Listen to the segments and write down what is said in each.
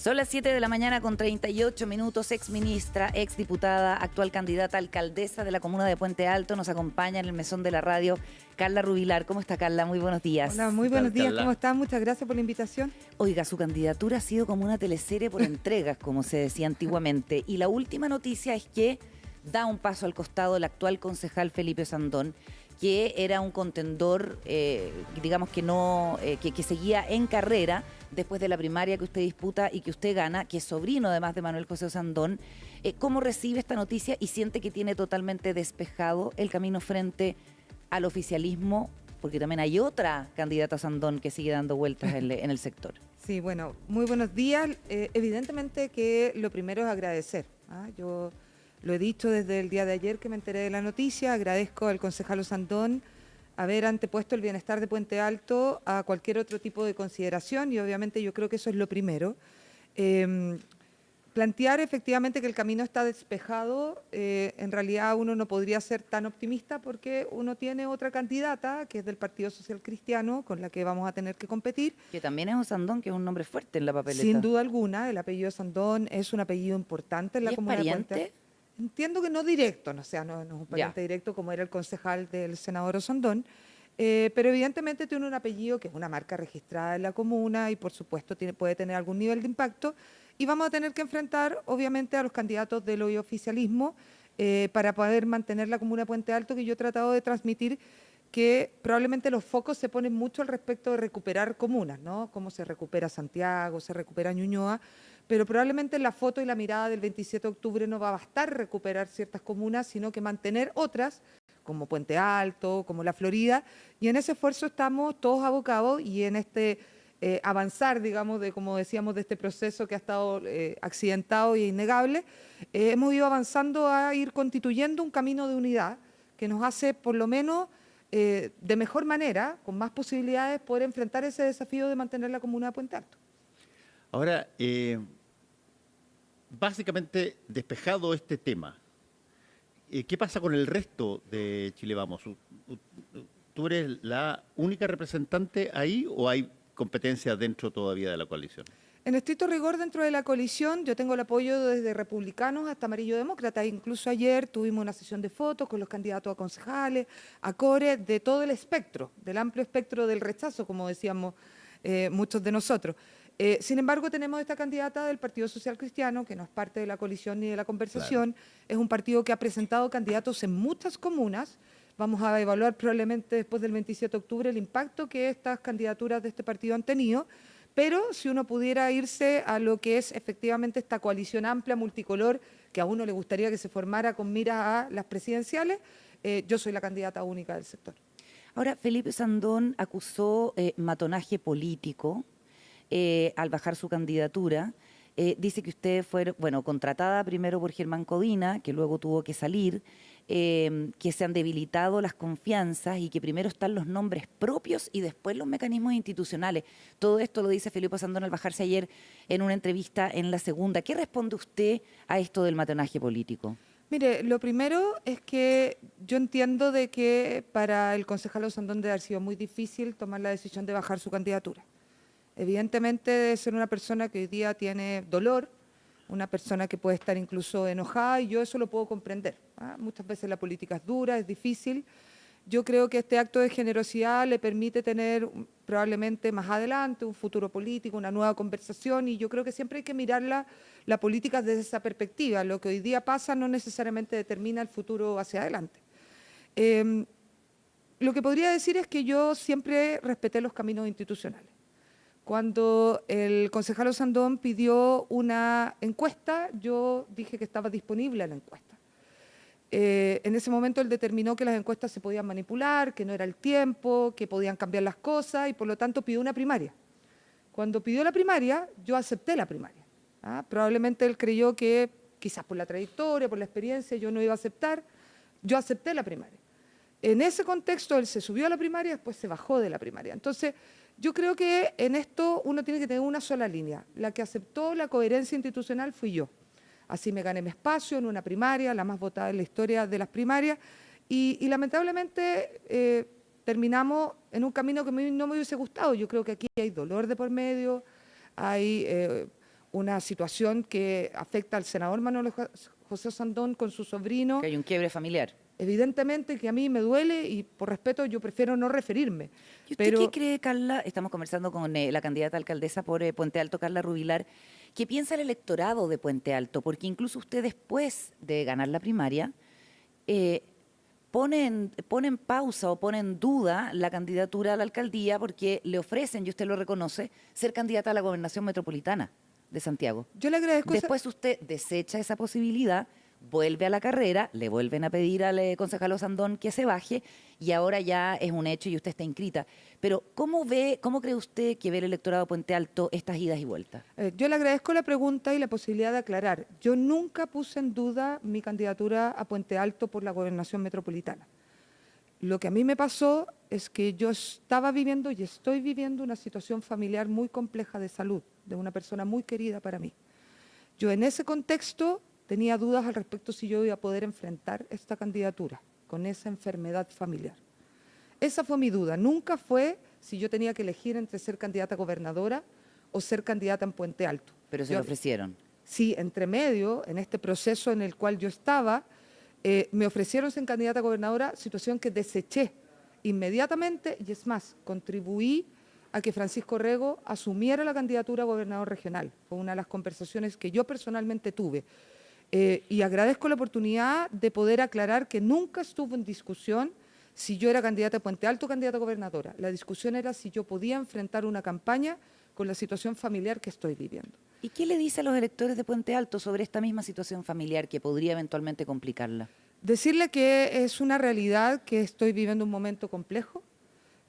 Son las 7 de la mañana con 38 minutos. Ex ministra, ex diputada, actual candidata a alcaldesa de la comuna de Puente Alto. Nos acompaña en el mesón de la radio Carla Rubilar. ¿Cómo está, Carla? Muy buenos días. Hola, muy buenos días. ¿Cómo está? Muchas gracias por la invitación. Oiga, su candidatura ha sido como una teleserie por entregas, como se decía antiguamente. Y la última noticia es que da un paso al costado el actual concejal Felipe Sandón, que era un contendor, digamos que no, que seguía en carrera después de la primaria que usted disputa y que usted gana, que es sobrino además de Manuel José Sandón. ¿Cómo recibe esta noticia y siente que tiene totalmente despejado el camino frente al oficialismo? Porque también hay otra candidata a Sandón que sigue dando vueltas en el sector. Sí, bueno, muy buenos días. Evidentemente que lo primero es agradecer. Yo lo he dicho desde el día de ayer que me enteré de la noticia. Agradezco al concejal Sandón haber antepuesto el bienestar de Puente Alto a cualquier otro tipo de consideración y obviamente yo creo que eso es lo primero. Plantear efectivamente que el camino está despejado, en realidad uno no podría ser tan optimista porque uno tiene otra candidata que es del Partido Social Cristiano con la que vamos a tener que competir. Que también es un Sandón, que es un nombre fuerte en la papeleta. Sin duda alguna, el apellido Sandón es un apellido importante en la comuna de Puente Alto. Entiendo que no directo, no es un pariente directo como era el concejal del senador Sandón, pero evidentemente tiene un apellido que es una marca registrada en la comuna y por supuesto puede tener algún nivel de impacto y vamos a tener que enfrentar obviamente a los candidatos del hoy oficialismo para poder mantener la comuna de Puente Alto, que yo he tratado de transmitir que probablemente los focos se ponen mucho al respecto de recuperar comunas, ¿no? Cómo se recupera Santiago, se recupera Ñuñoa, pero probablemente en la foto y la mirada del 27 de octubre no va a bastar recuperar ciertas comunas, sino que mantener otras, como Puente Alto, como La Florida, y en ese esfuerzo estamos todos abocados y en este avanzar, digamos, de como decíamos, de este proceso que ha estado accidentado e innegable, hemos ido avanzando a ir constituyendo un camino de unidad que nos hace, por lo menos, de mejor manera, con más posibilidades, poder enfrentar ese desafío de mantener la comuna de Puente Alto. Ahora, básicamente despejado este tema, ¿qué pasa con el resto de Chile Vamos? ¿Tú eres la única representante ahí o hay competencia dentro todavía de la coalición? En estricto rigor, dentro de la coalición, yo tengo el apoyo desde republicanos hasta amarillo demócrata. Incluso ayer tuvimos una sesión de fotos con los candidatos a concejales, a core, de todo el espectro, del amplio espectro del rechazo, como decíamos muchos de nosotros. Sin embargo, tenemos esta candidata del Partido Social Cristiano, que no es parte de la coalición ni de la conversación. Claro. Es un partido que ha presentado candidatos en muchas comunas. Vamos a evaluar probablemente después del 27 de octubre el impacto que estas candidaturas de este partido han tenido. Pero si uno pudiera irse a lo que es efectivamente esta coalición amplia, multicolor, que a uno le gustaría que se formara con miras a las presidenciales, yo soy la candidata única del sector. Ahora, Felipe Sandón acusó matonaje político al bajar su candidatura. Dice que usted fue, contratada primero por Germán Codina, que luego tuvo que salir, que se han debilitado las confianzas y que primero están los nombres propios y después los mecanismos institucionales. Todo esto lo dice Felipe Sandón al bajarse ayer en una entrevista en La Segunda. ¿Qué responde usted a esto del matonaje político? Mire, lo primero es que yo entiendo de que para el concejal Sandón debe haber sido muy difícil tomar la decisión de bajar su candidatura. Evidentemente debe ser una persona que hoy día tiene dolor, una persona que puede estar incluso enojada y yo eso lo puedo comprender. Muchas veces la política es dura, es difícil. Yo creo que este acto de generosidad le permite tener probablemente más adelante un futuro político, una nueva conversación y yo creo que siempre hay que mirar la política desde esa perspectiva. Lo que hoy día pasa no necesariamente determina el futuro hacia adelante. Lo que podría decir es que yo siempre respeté los caminos institucionales. Cuando el concejal Sandón pidió una encuesta, yo dije que estaba disponible la encuesta. En ese momento él determinó que las encuestas se podían manipular, que no era el tiempo, que podían cambiar las cosas y por lo tanto pidió una primaria. Cuando pidió la primaria, yo acepté la primaria. Probablemente él creyó que quizás por la trayectoria, por la experiencia, yo no iba a aceptar. Yo acepté la primaria. En ese contexto él se subió a la primaria, después se bajó de la primaria. Entonces, yo creo que en esto uno tiene que tener una sola línea. La que aceptó la coherencia institucional fui yo. Así me gané mi espacio en una primaria, la más votada en la historia de las primarias, y lamentablemente terminamos en un camino que no me hubiese gustado. Yo creo que aquí hay dolor de por medio, hay una situación que afecta al senador Manuel José Sandón con su sobrino. Que hay un quiebre familiar. Evidentemente que a mí me duele y por respeto yo prefiero no referirme. ¿Y usted qué cree, Carla? Estamos conversando con la candidata a alcaldesa por Puente Alto, Carla Rubilar. ¿Qué piensa el electorado de Puente Alto? Porque incluso usted después de ganar la primaria pone en pausa o pone en duda la candidatura a la alcaldía porque le ofrecen, y usted lo reconoce, ser candidata a la gobernación metropolitana de Santiago. Yo le agradezco. Después usted desecha esa posibilidad, vuelve a la carrera, le vuelven a pedir al concejal Osandón que se baje y ahora ya es un hecho y usted está inscrita. Pero ¿cómo cree usted que ve el electorado de Puente Alto estas idas y vueltas? Yo le agradezco la pregunta y la posibilidad de aclarar. Yo nunca puse en duda mi candidatura a Puente Alto por la gobernación metropolitana. Lo que a mí me pasó es que yo estaba viviendo y estoy viviendo una situación familiar muy compleja de salud, de una persona muy querida para mí. Yo en ese contexto tenía dudas al respecto si yo iba a poder enfrentar esta candidatura con esa enfermedad familiar. Esa fue mi duda. Nunca fue si yo tenía que elegir entre ser candidata a gobernadora o ser candidata en Puente Alto. Pero se lo ofrecieron. Sí, entre medio, en este proceso en el cual yo estaba, me ofrecieron ser candidata a gobernadora, situación que deseché inmediatamente y es más, contribuí a que Francisco Rego asumiera la candidatura a gobernador regional. Fue una de las conversaciones que yo personalmente tuve. Y agradezco la oportunidad de poder aclarar que nunca estuvo en discusión si yo era candidata a Puente Alto o candidata a gobernadora. La discusión era si yo podía enfrentar una campaña con la situación familiar que estoy viviendo. ¿Y qué le dice a los electores de Puente Alto sobre esta misma situación familiar que podría eventualmente complicarla? Decirle que es una realidad que estoy viviendo un momento complejo,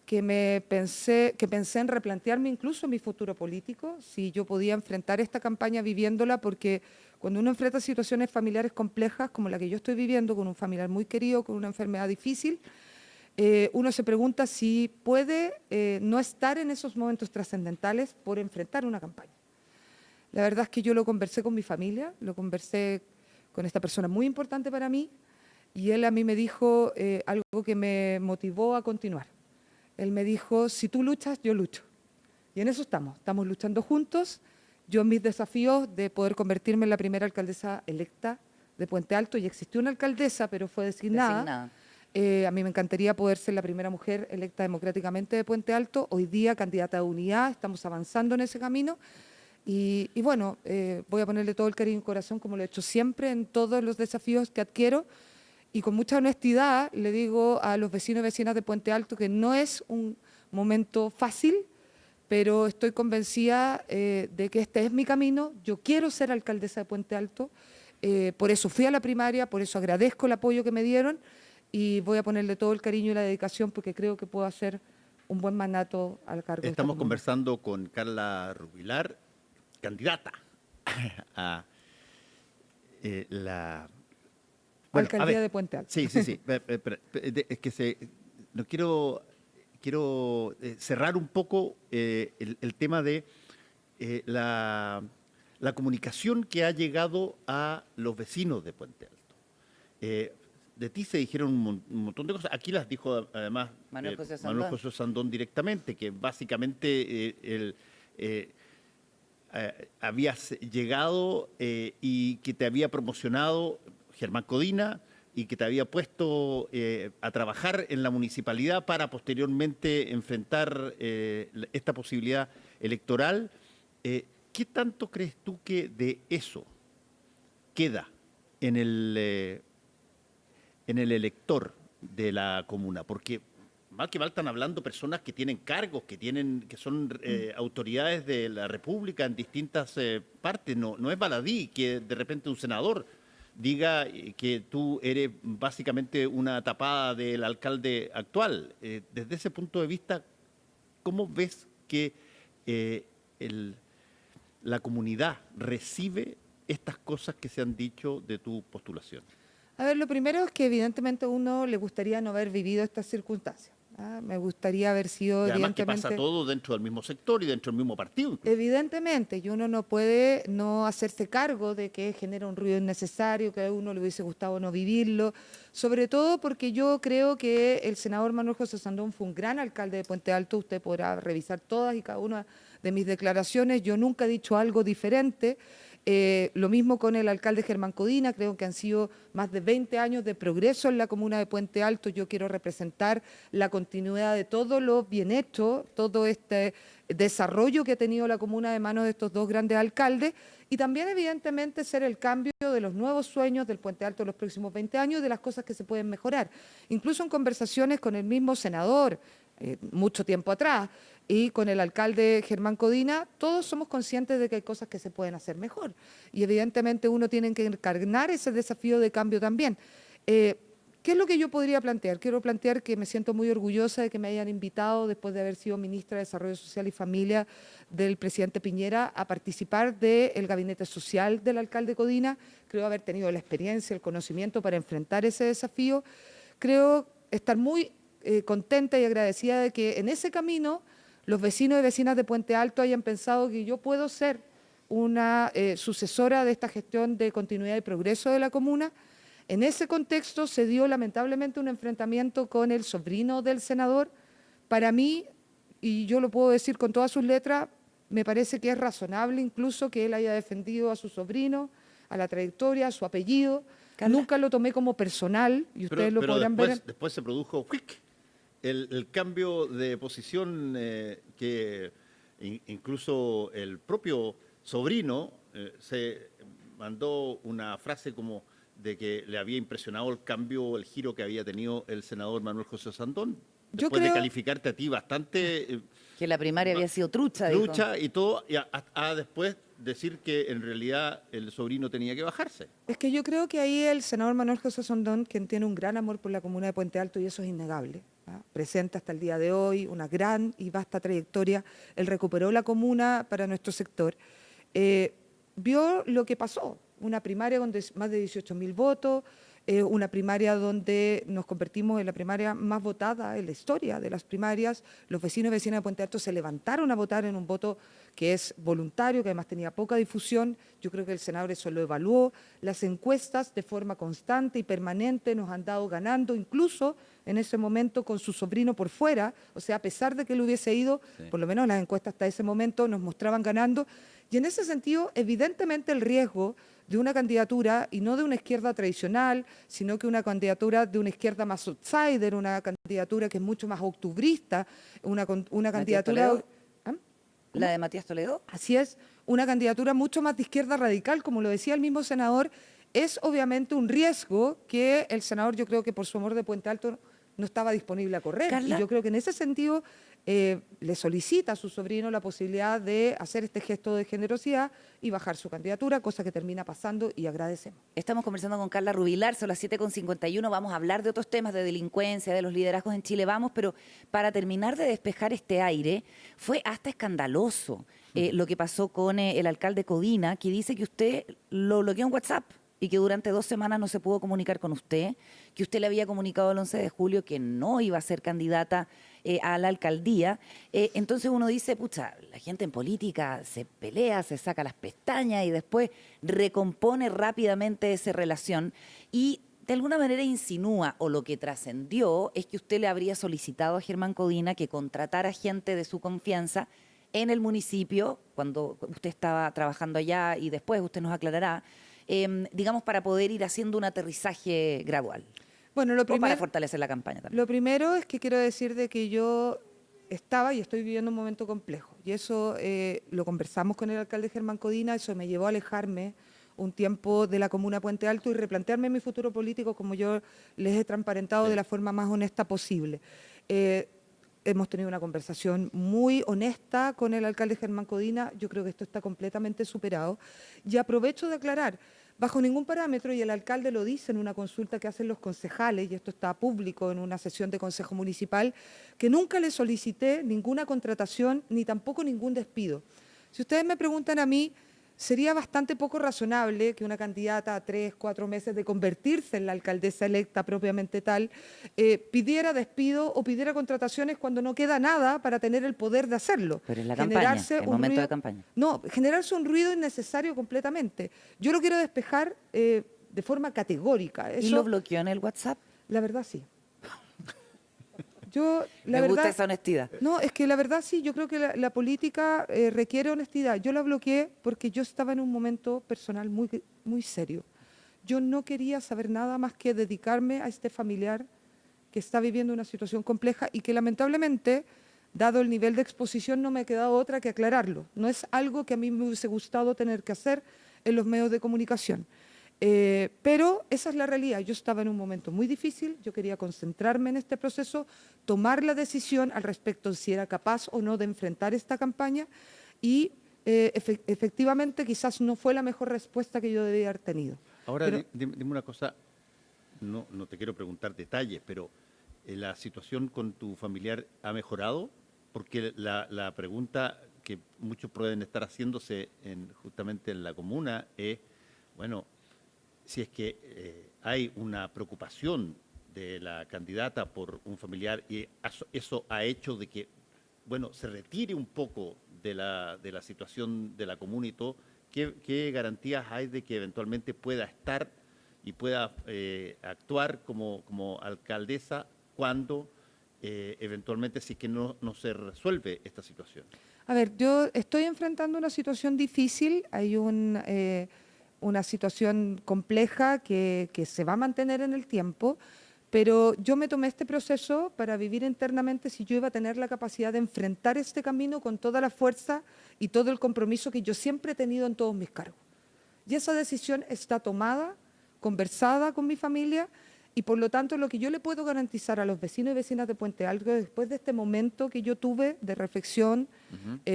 que pensé en replantearme incluso mi futuro político, si yo podía enfrentar esta campaña viviéndola, porque cuando uno enfrenta situaciones familiares complejas como la que yo estoy viviendo, con un familiar muy querido, con una enfermedad difícil, uno se pregunta si puede no estar en esos momentos trascendentales por enfrentar una campaña. La verdad es que yo lo conversé con mi familia, lo conversé con esta persona muy importante para mí, y él a mí me dijo algo que me motivó a continuar. Él me dijo, si tú luchas, yo lucho. Y en eso estamos luchando juntos. Yo en mis desafíos de poder convertirme en la primera alcaldesa electa de Puente Alto, y existió una alcaldesa, pero fue designada. A mí me encantaría poder ser la primera mujer electa democráticamente de Puente Alto. Hoy día, candidata a unidad, estamos avanzando en ese camino. Y bueno, voy a ponerle todo el cariño y corazón, como lo he hecho siempre, en todos los desafíos que adquiero. Y con mucha honestidad le digo a los vecinos y vecinas de Puente Alto que no es un momento fácil, pero estoy convencida de que este es mi camino. Yo quiero ser alcaldesa de Puente Alto, por eso fui a la primaria, por eso agradezco el apoyo que me dieron y voy a ponerle todo el cariño y la dedicación porque creo que puedo hacer un buen mandato al cargo. Estamos conversando con Carla Rubilar, candidata a la alcaldía de Puente Alto. Sí. Es que no quiero cerrar un poco el tema de la comunicación que ha llegado a los vecinos de Puente Alto. De ti se dijeron un montón de cosas. Aquí las dijo además Manuel José Sandón directamente, que básicamente habías llegado y que te había promocionado Germán Codina y que te había puesto a trabajar en la municipalidad para posteriormente enfrentar esta posibilidad electoral. ¿Qué tanto crees tú que de eso queda en el elector de la comuna? Porque mal que mal están hablando personas que tienen cargos, que son autoridades de la República en distintas partes. No es baladí que de repente un senador diga que tú eres básicamente una tapada del alcalde actual. Desde ese punto de vista, ¿cómo ves que la comunidad recibe estas cosas que se han dicho de tu postulación? A ver, lo primero es que evidentemente a uno le gustaría no haber vivido estas circunstancias. Me gustaría haber sido, y además evidentemente, que pasa todo dentro del mismo sector y dentro del mismo partido. Incluso. Evidentemente, y uno no puede no hacerse cargo de que genera un ruido innecesario, que a uno le hubiese gustado no vivirlo, sobre todo porque yo creo que el senador Manuel José Sandón fue un gran alcalde de Puente Alto. Usted podrá revisar todas y cada una de mis declaraciones, yo nunca he dicho algo diferente. Lo mismo con el alcalde Germán Codina, creo que han sido más de 20 años de progreso en la comuna de Puente Alto. Yo quiero representar la continuidad de todo lo bien hecho, todo este desarrollo que ha tenido la comuna de manos de estos dos grandes alcaldes y también evidentemente ser el cambio de los nuevos sueños del Puente Alto en los próximos 20 años y de las cosas que se pueden mejorar. Incluso en conversaciones con el mismo senador, mucho tiempo atrás, y con el alcalde Germán Codina, todos somos conscientes de que hay cosas que se pueden hacer mejor. Y evidentemente uno tiene que encarnar ese desafío de cambio también. ¿Qué es lo que yo podría plantear? Quiero plantear que me siento muy orgullosa de que me hayan invitado, después de haber sido ministra de Desarrollo Social y Familia del presidente Piñera, a participar del gabinete social del alcalde Codina. Creo haber tenido la experiencia, el conocimiento para enfrentar ese desafío. Creo estar muy contenta y agradecida de que en ese camino los vecinos y vecinas de Puente Alto hayan pensado que yo puedo ser una sucesora de esta gestión de continuidad y progreso de la comuna. En ese contexto se dio lamentablemente un enfrentamiento con el sobrino del senador. Para mí, y yo lo puedo decir con todas sus letras, me parece que es razonable incluso que él haya defendido a su sobrino, a la trayectoria, a su apellido. Carla. Nunca lo tomé como personal y ustedes lo podrán ver. Después se produjo el cambio de posición que incluso el propio sobrino se mandó una frase como de que le había impresionado el cambio, el giro que había tenido el senador Manuel José Sandón. Después de calificarte a ti bastante... que la primaria había sido trucha. Trucha dijo. Y todo, y a después decir que en realidad el sobrino tenía que bajarse. Es que yo creo que ahí el senador Manuel José Sandón, quien tiene un gran amor por la comuna de Puente Alto, y eso es innegable, presenta hasta el día de hoy una gran y vasta trayectoria, él recuperó la comuna para nuestro sector, vio lo que pasó, una primaria con más de 18.000 votos, una primaria donde nos convertimos en la primaria más votada en la historia de las primarias. Los vecinos y vecinas de Puente Alto se levantaron a votar en un voto que es voluntario, que además tenía poca difusión. Yo creo que el senador eso lo evaluó. Las encuestas de forma constante y permanente nos han dado ganando, incluso en ese momento con su sobrino por fuera. O sea, a pesar de que él hubiese ido, por lo menos las encuestas hasta ese momento nos mostraban ganando. Y en ese sentido, evidentemente el riesgo de una candidatura, y no de una izquierda tradicional, sino que una candidatura de una izquierda más outsider, una candidatura que es mucho más octubrista, una candidatura... ¿Ah? ¿La de Matías Toledo? Así es, una candidatura mucho más de izquierda radical, como lo decía el mismo senador, es obviamente un riesgo que el senador, yo creo que por su amor de Puente Alto, no estaba disponible a correr. Carla. Y yo creo que en ese sentido le solicita a su sobrino la posibilidad de hacer este gesto de generosidad y bajar su candidatura, cosa que termina pasando y agradecemos. Estamos conversando con Carla Rubilar, son las 7:51, vamos a hablar de otros temas de delincuencia, de los liderazgos en Chile, vamos, pero para terminar de despejar este aire, fue hasta escandaloso lo que pasó con el alcalde Codina, que dice que usted lo bloqueó en WhatsApp y que durante 2 semanas no se pudo comunicar con usted, que usted le había comunicado el 11 de julio que no iba a ser candidata a la alcaldía. Entonces uno dice, pucha, la gente en política se pelea, se saca las pestañas y después recompone rápidamente esa relación y de alguna manera insinúa, o lo que trascendió es que usted le habría solicitado a Germán Codina que contratara gente de su confianza en el municipio, cuando usted estaba trabajando allá y después usted nos aclarará, digamos, para poder ir haciendo un aterrizaje gradual. Bueno, O para fortalecer la campaña también. Lo primero es que quiero decir de que yo estaba y estoy viviendo un momento complejo. Y eso lo conversamos con el alcalde Germán Codina, eso me llevó a alejarme un tiempo de la comuna Puente Alto y replantearme mi futuro político como yo les he transparentado de la forma más honesta posible. Hemos tenido una conversación muy honesta con el alcalde Germán Codina. Yo creo que esto está completamente superado. Y aprovecho de aclarar, bajo ningún parámetro, y el alcalde lo dice en una consulta que hacen los concejales, y esto está público en una sesión de consejo municipal, que nunca le solicité ninguna contratación ni tampoco ningún despido. Si ustedes me preguntan a mí, sería bastante poco razonable que una candidata a 3, 4 meses de convertirse en la alcaldesa electa propiamente tal, pidiera despido o pidiera contrataciones cuando no queda nada para tener el poder de hacerlo. Pero es la campaña, el momento de campaña. No, generarse un ruido innecesario completamente. Yo lo quiero despejar de forma categórica. ¿Y lo bloqueó en el WhatsApp? La verdad sí. Me gusta esa honestidad. No, es que la verdad sí, yo creo que la política requiere honestidad. Yo la bloqueé porque yo estaba en un momento personal muy, muy serio. Yo no quería saber nada más que dedicarme a este familiar que está viviendo una situación compleja y que lamentablemente, dado el nivel de exposición, no me ha quedado otra que aclararlo. No es algo que a mí me hubiese gustado tener que hacer en los medios de comunicación. Pero esa es la realidad. Yo estaba en un momento muy difícil, yo quería concentrarme en este proceso, tomar la decisión al respecto de si era capaz o no de enfrentar esta campaña y efectivamente quizás no fue la mejor respuesta que yo debía haber tenido. Ahora, dime una cosa, no te quiero preguntar detalles, pero ¿la situación con tu familiar ha mejorado? Porque la pregunta que muchos pueden estar haciéndose justamente en la comuna es, bueno, si es que hay una preocupación de la candidata por un familiar y eso ha hecho de que, bueno, se retire un poco de la situación de la comuna y todo, ¿qué garantías hay de que eventualmente pueda estar y pueda actuar como alcaldesa cuando eventualmente si es que no se resuelve esta situación? A ver, yo estoy enfrentando una situación difícil, hay una situación compleja que se va a mantener en el tiempo, pero yo me tomé este proceso para vivir internamente si yo iba a tener la capacidad de enfrentar este camino con toda la fuerza y todo el compromiso que yo siempre he tenido en todos mis cargos. Y esa decisión está tomada, conversada con mi familia y por lo tanto lo que yo le puedo garantizar a los vecinos y vecinas de Puente Alto después de este momento que yo tuve de reflexión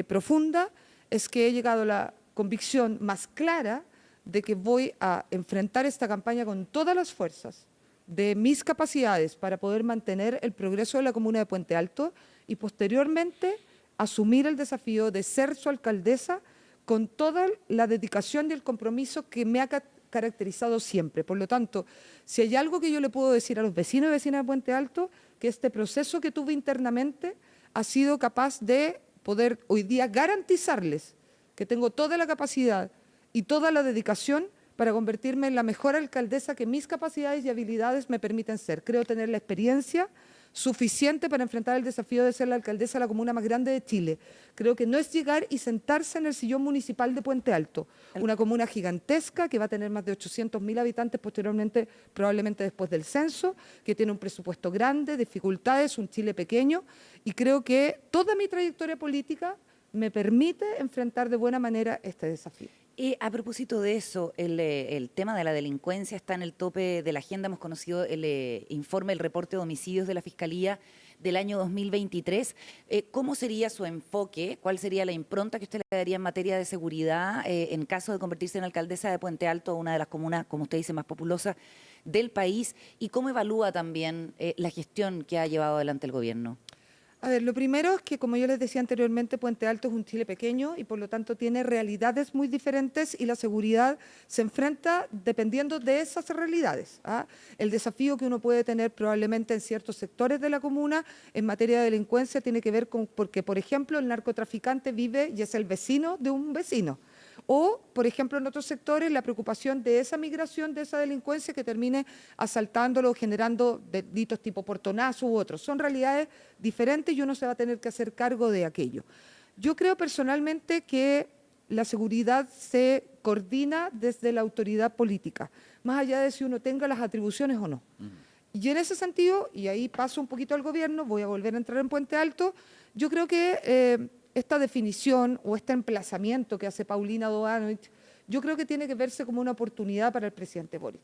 profunda es que he llegado a la convicción más clara de que voy a enfrentar esta campaña con todas las fuerzas de mis capacidades para poder mantener el progreso de la comuna de Puente Alto y posteriormente asumir el desafío de ser su alcaldesa con toda la dedicación y el compromiso que me ha caracterizado siempre. Por lo tanto, si hay algo que yo le puedo decir a los vecinos y vecinas de Puente Alto, que este proceso que tuve internamente ha sido capaz de poder hoy día garantizarles que tengo toda la capacidad y toda la dedicación para convertirme en la mejor alcaldesa que mis capacidades y habilidades me permiten ser. Creo tener la experiencia suficiente para enfrentar el desafío de ser la alcaldesa de la comuna más grande de Chile. Creo que no es llegar y sentarse en el sillón municipal de Puente Alto, una comuna gigantesca que va a tener más de 800.000 habitantes posteriormente, probablemente después del censo, que tiene un presupuesto grande, dificultades, un Chile pequeño, y creo que toda mi trayectoria política me permite enfrentar de buena manera este desafío. Y a propósito de eso, el tema de la delincuencia está en el tope de la agenda. Hemos conocido el informe, el reporte de homicidios de la Fiscalía del año 2023. ¿Cómo sería su enfoque? ¿Cuál sería la impronta que usted le daría en materia de seguridad en caso de convertirse en alcaldesa de Puente Alto, una de las comunas, como usted dice, más populosas del país? ¿Y cómo evalúa también la gestión que ha llevado adelante el gobierno? A ver, lo primero es que, como yo les decía anteriormente, Puente Alto es un Chile pequeño y por lo tanto tiene realidades muy diferentes y la seguridad se enfrenta dependiendo de esas realidades. El desafío que uno puede tener probablemente en ciertos sectores de la comuna en materia de delincuencia tiene que ver con, porque por ejemplo el narcotraficante vive y es el vecino de un vecino. O, por ejemplo, en otros sectores, la preocupación de esa migración, de esa delincuencia que termine asaltándolo o generando delitos tipo portonazo u otros. Son realidades diferentes y uno se va a tener que hacer cargo de aquello. Yo creo personalmente que la seguridad se coordina desde la autoridad política, más allá de si uno tenga las atribuciones o no. Y en ese sentido, y ahí paso un poquito al gobierno, voy a volver a entrar en Puente Alto, yo creo que esta definición o este emplazamiento que hace Paulina Bodanovich, yo creo que tiene que verse como una oportunidad para el presidente Boric.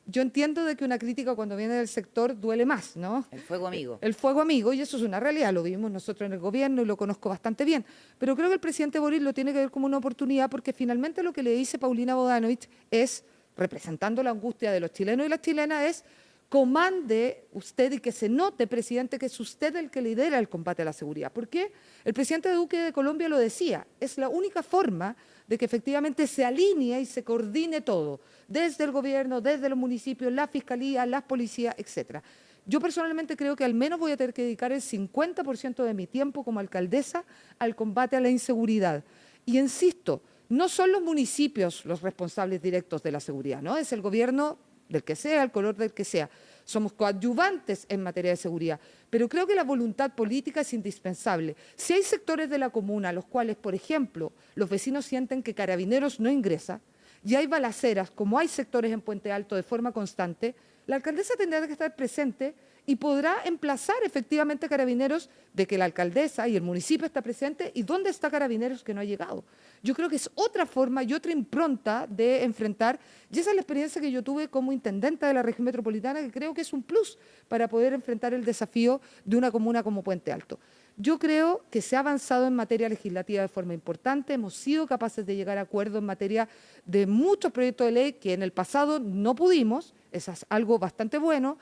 Yo entiendo de que una crítica cuando viene del sector duele más, ¿no? El fuego amigo. El fuego amigo, y eso es una realidad, lo vivimos nosotros en el gobierno y lo conozco bastante bien. Pero creo que el presidente Boric lo tiene que ver como una oportunidad porque finalmente lo que le dice Paulina Bodanovich es, representando la angustia de los chilenos y las chilenas, es comande usted y que se note, presidente, que es usted el que lidera el combate a la seguridad. ¿Por qué? El presidente Duque de Colombia lo decía, es la única forma de que efectivamente se alinee y se coordine todo, desde el gobierno, desde los municipios, la fiscalía, las policías, etcétera. Yo personalmente creo que al menos voy a tener que dedicar el 50% de mi tiempo como alcaldesa al combate a la inseguridad. Y insisto, no son los municipios los responsables directos de la seguridad, ¿no? Es el gobierno del que sea, el color del que sea. somos coadyuvantes en materia de seguridad, pero creo que la voluntad política es indispensable. Si hay sectores de la comuna a los cuales, por ejemplo, los vecinos sienten que Carabineros no ingresa y hay balaceras, como hay sectores en Puente Alto de forma constante, la alcaldesa tendrá que estar presente y podrá emplazar efectivamente a Carabineros de que la alcaldesa y el municipio está presente y dónde está Carabineros que no ha llegado. Yo creo que es otra forma y otra impronta de enfrentar, y esa es la experiencia que yo tuve como intendenta de la región metropolitana, que creo que es un plus para poder enfrentar el desafío de una comuna como Puente Alto. Yo creo que se ha avanzado en materia legislativa de forma importante, hemos sido capaces de llegar a acuerdos en materia de muchos proyectos de ley que en el pasado no pudimos, eso es algo bastante bueno.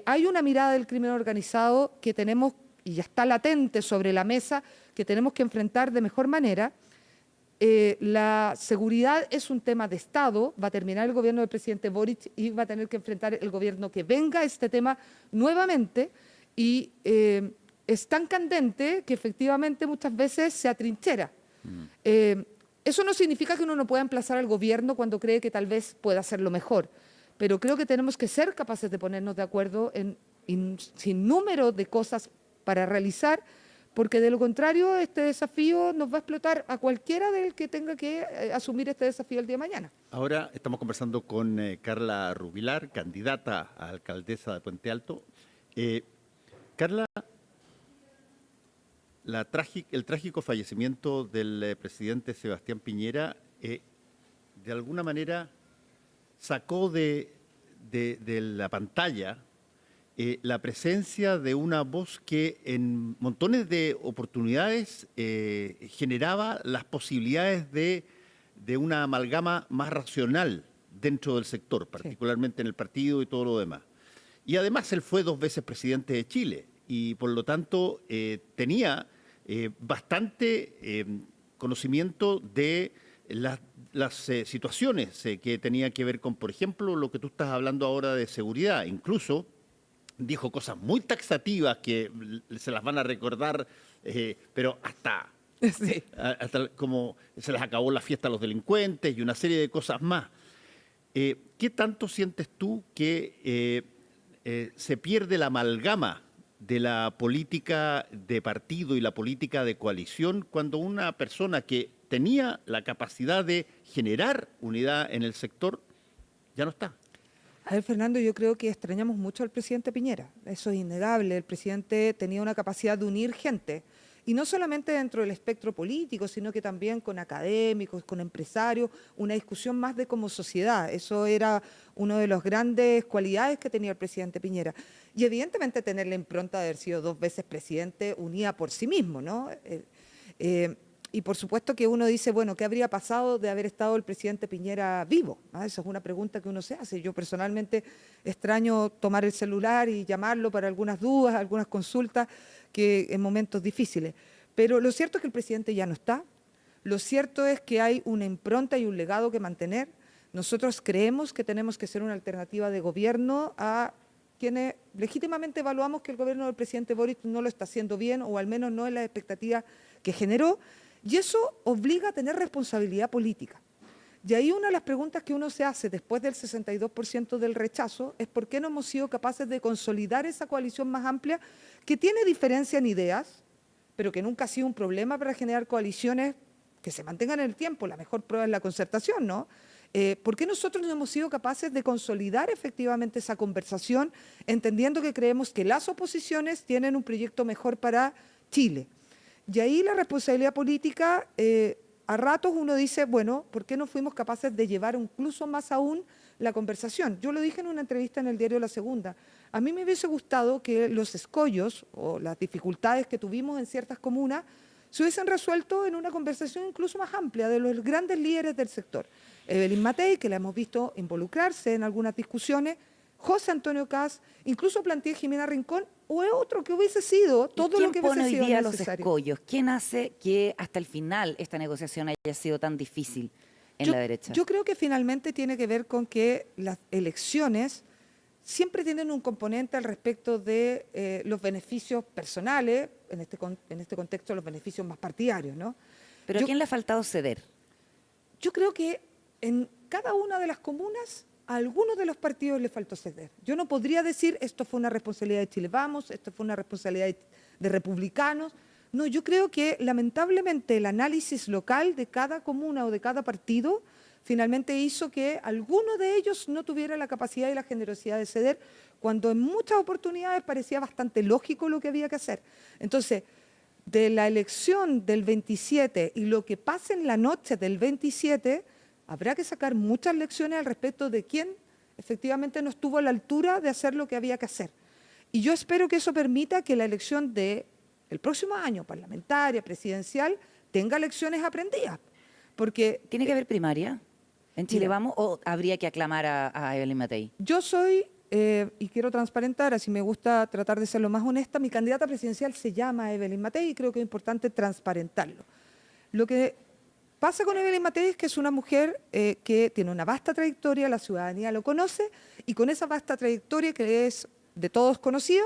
Hay una mirada del crimen organizado que tenemos, y ya está latente sobre la mesa, que tenemos que enfrentar de mejor manera. La seguridad es un tema de Estado, va a terminar el gobierno del presidente Boric y va a tener que enfrentar el gobierno que venga a este tema nuevamente, y es tan candente que efectivamente muchas veces se atrinchera. Eso no significa que uno no pueda emplazar al gobierno cuando cree que tal vez pueda hacerlo mejor, pero creo que tenemos que ser capaces de ponernos de acuerdo en sin número de cosas para realizar, porque de lo contrario este desafío nos va a explotar a cualquiera del que tenga que asumir este desafío el día de mañana. Ahora estamos conversando con Carla Rubilar, candidata a alcaldesa de Puente Alto. Carla, el trágico fallecimiento del presidente Sebastián Piñera de alguna manera sacó de la pantalla la presencia de una voz que en montones de oportunidades generaba las posibilidades de una amalgama más racional dentro del sector, particularmente en el partido y todo lo demás. Y además él fue 2 veces presidente de Chile y por lo tanto tenía bastante conocimiento de las situaciones que tenía que ver con, por ejemplo, lo que tú estás hablando ahora de seguridad. Incluso dijo cosas muy taxativas que se las van a recordar, pero hasta como se les acabó la fiesta a los delincuentes y una serie de cosas más. ¿Qué tanto sientes tú que se pierde la amalgama de la política de partido y la política de coalición cuando una persona que tenía la capacidad de generar unidad en el sector ya no está? A ver, Fernando, yo creo que extrañamos mucho al presidente Piñera. Eso es innegable. El presidente tenía una capacidad de unir gente. Y no solamente dentro del espectro político, sino que también con académicos, con empresarios, una discusión más de como sociedad. Eso era una de las grandes cualidades que tenía el presidente Piñera. Y evidentemente tener la impronta de haber sido 2 veces presidente unía por sí mismo, ¿no? Y por supuesto que uno dice, bueno, ¿qué habría pasado de haber estado el presidente Piñera vivo? Esa es una pregunta que uno se hace. Yo personalmente extraño tomar el celular y llamarlo para algunas dudas, algunas consultas, que en momentos difíciles. Pero lo cierto es que el presidente ya no está. Lo cierto es que hay una impronta y un legado que mantener. Nosotros creemos que tenemos que ser una alternativa de gobierno a quienes legítimamente evaluamos que el gobierno del presidente Boric no lo está haciendo bien, o al menos no es la expectativa que generó. Y eso obliga a tener responsabilidad política. Y ahí una de las preguntas que uno se hace después del 62% del rechazo es por qué no hemos sido capaces de consolidar esa coalición más amplia que tiene diferencia en ideas, pero que nunca ha sido un problema para generar coaliciones que se mantengan en el tiempo. La mejor prueba es la concertación, ¿no? ¿Por qué nosotros no hemos sido capaces de consolidar efectivamente esa conversación, entendiendo que creemos que las oposiciones tienen un proyecto mejor para Chile? Y ahí la responsabilidad política, a ratos uno dice, bueno, ¿por qué no fuimos capaces de llevar incluso más aún la conversación? Yo lo dije en una entrevista en el diario La Segunda. A mí me hubiese gustado que los escollos o las dificultades que tuvimos en ciertas comunas se hubiesen resuelto en una conversación incluso más amplia de los grandes líderes del sector. Evelyn Matei, que la hemos visto involucrarse en algunas discusiones, José Antonio Kast, incluso planteé Jimena Rincón, o es otro que hubiese sido todo lo que hubiese sido necesario. ¿Quién pone hoy día los escollos? ¿Quién hace que hasta el final esta negociación haya sido tan difícil en la derecha? Yo creo que finalmente tiene que ver con que las elecciones siempre tienen un componente al respecto de los beneficios personales, en este contexto los beneficios más partidarios, ¿no? ¿Pero a quién le ha faltado ceder? Yo creo que en cada una de las comunas a algunos de los partidos le faltó ceder. Yo no podría decir esto fue una responsabilidad de Chile Vamos, esto fue una responsabilidad de republicanos. No, yo creo que lamentablemente el análisis local de cada comuna o de cada partido finalmente hizo que alguno de ellos no tuviera la capacidad y la generosidad de ceder, cuando en muchas oportunidades parecía bastante lógico lo que había que hacer. Entonces, de la elección del 27 y lo que pase en la noche del 27, habrá que sacar muchas lecciones al respecto de quién efectivamente no estuvo a la altura de hacer lo que había que hacer. Y yo espero que eso permita que la elección del próximo año, parlamentaria, presidencial, tenga lecciones aprendidas. Porque ¿tiene que haber primaria en Chile Vamos o habría que aclamar a Evelyn Matei? Yo soy, y quiero transparentar, así me gusta tratar de ser lo más honesta, mi candidata presidencial se llama Evelyn Matei y creo que es importante transparentarlo. Lo que pasa con Evelyn Matei es que es una mujer que tiene una vasta trayectoria, la ciudadanía lo conoce, y con esa vasta trayectoria que es de todos conocida,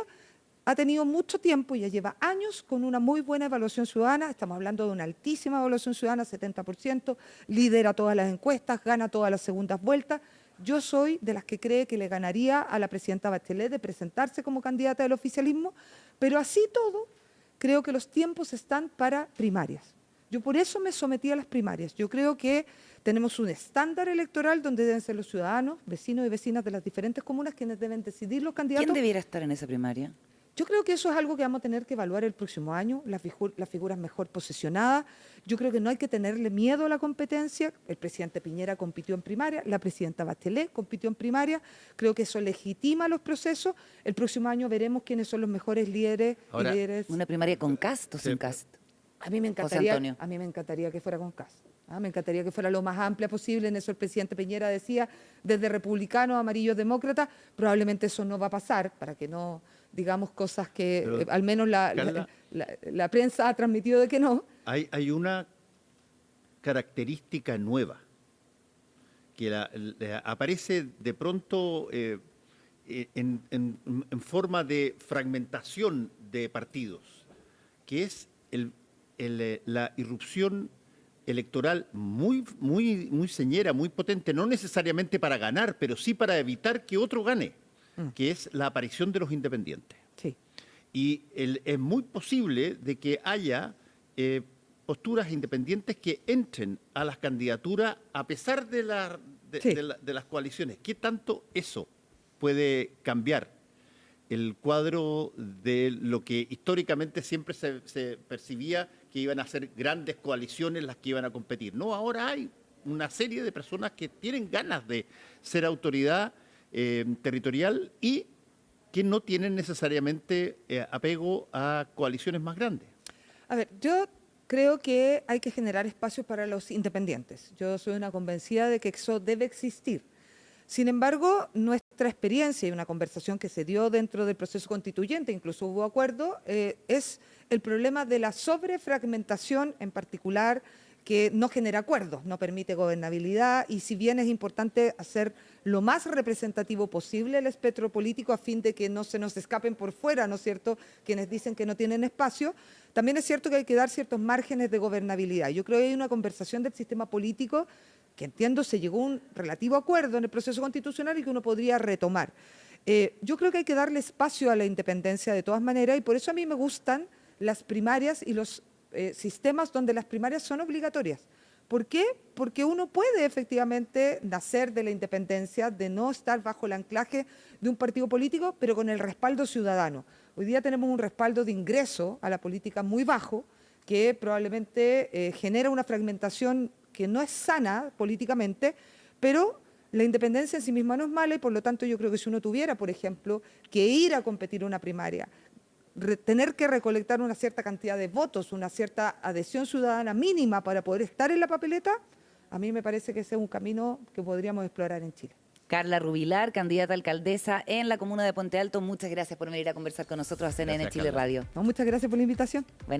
ha tenido mucho tiempo, ya lleva años con una muy buena evaluación ciudadana, estamos hablando de una altísima evaluación ciudadana, 70%, lidera todas las encuestas, gana todas las segundas vueltas. Yo soy de las que cree que le ganaría a la presidenta Bachelet de presentarse como candidata del oficialismo, pero así todo, creo que los tiempos están para primarias. Yo por eso me sometí a las primarias. Yo creo que tenemos un estándar electoral donde deben ser los ciudadanos, vecinos y vecinas de las diferentes comunas quienes deben decidir los candidatos. ¿Quién debiera estar en esa primaria? Yo creo que eso es algo que vamos a tener que evaluar el próximo año, las figuras mejor posicionadas. Yo creo que no hay que tenerle miedo a la competencia. El presidente Piñera compitió en primaria, la presidenta Bachelet compitió en primaria. Creo que eso legitima los procesos. El próximo año veremos quiénes son los mejores líderes. Ahora, ¿una primaria con Kast o sin Kast? A mí me encantaría que fuera con Kast. Me encantaría que fuera lo más amplia posible. En eso el presidente Piñera decía, desde republicanos a amarillos demócratas, probablemente eso no va a pasar, para que no digamos cosas que al menos la prensa ha transmitido de que no. Hay una característica nueva que aparece de pronto en forma de fragmentación de partidos, que es la irrupción electoral muy señera, muy potente, no necesariamente para ganar, pero sí para evitar que otro gane, que es la aparición de los independientes. Sí. Y es muy posible de que haya posturas independientes que entren a las candidaturas a pesar de las coaliciones. ¿Qué tanto eso puede cambiar el cuadro de lo que históricamente siempre se percibía que iban a ser grandes coaliciones las que iban a competir? No, ahora hay una serie de personas que tienen ganas de ser autoridad territorial y que no tienen necesariamente apego a coaliciones más grandes. A ver, yo creo que hay que generar espacios para los independientes. Yo soy una convencida de que eso debe existir. Sin embargo, nuestra experiencia y una conversación que se dio dentro del proceso constituyente, incluso hubo acuerdo, es el problema de la sobrefragmentación en particular, que no genera acuerdos, no permite gobernabilidad, y si bien es importante hacer lo más representativo posible el espectro político a fin de que no se nos escapen por fuera, ¿no es cierto?, quienes dicen que no tienen espacio, también es cierto que hay que dar ciertos márgenes de gobernabilidad. Yo creo que hay una conversación del sistema político que entiendo se llegó a un relativo acuerdo en el proceso constitucional y que uno podría retomar. Yo creo que hay que darle espacio a la independencia de todas maneras, y por eso a mí me gustan las primarias y los sistemas donde las primarias son obligatorias. ¿Por qué? Porque uno puede efectivamente nacer de la independencia, de no estar bajo el anclaje de un partido político, pero con el respaldo ciudadano. Hoy día tenemos un respaldo de ingreso a la política muy bajo, que probablemente genera una fragmentación que no es sana políticamente, pero la independencia en sí misma no es mala, y por lo tanto yo creo que si uno tuviera, por ejemplo, que ir a competir una primaria, tener que recolectar una cierta cantidad de votos, una cierta adhesión ciudadana mínima para poder estar en la papeleta, a mí me parece que ese es un camino que podríamos explorar en Chile. Carla Rubilar, candidata a alcaldesa en la comuna de Puente Alto, muchas gracias por venir a conversar con nosotros a CNN Chile Radio. No, muchas gracias por la invitación. Buenas